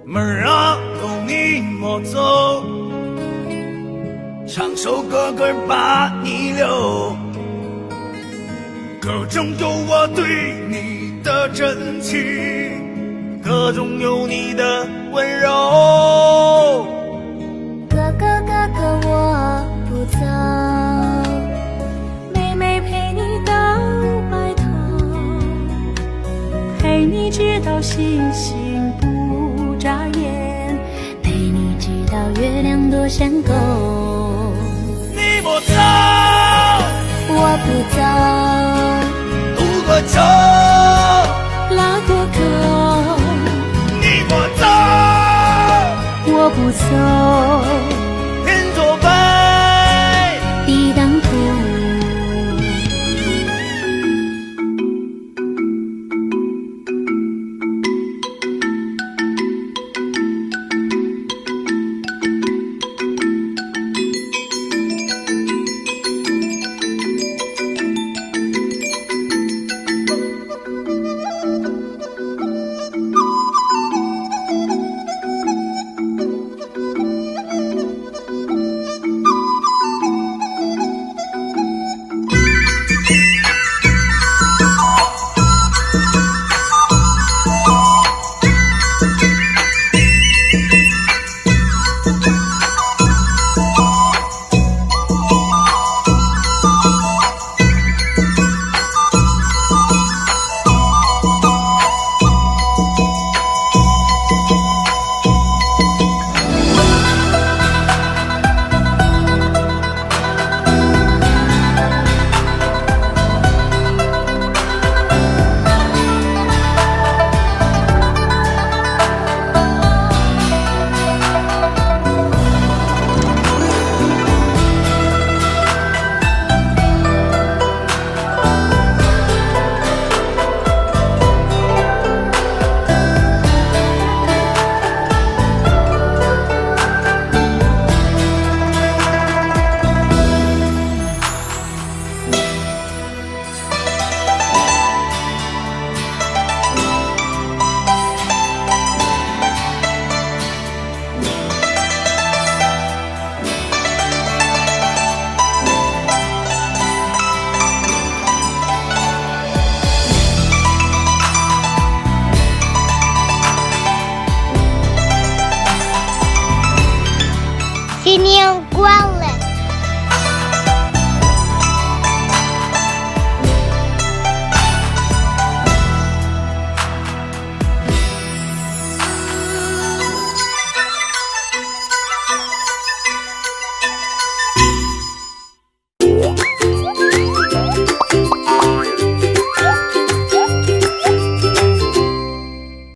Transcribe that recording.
门儿啊，有你莫走，唱首歌歌把你留，歌中有我对你的真情，歌中有你的温柔。哥哥哥哥我不走，妹妹陪你到白头，陪你直到星星不眨眼，陪你直到月亮多闪够。你莫走，我不走，渡过秋，拉过沟。你莫走，我不走，天作白，地当铺。新年关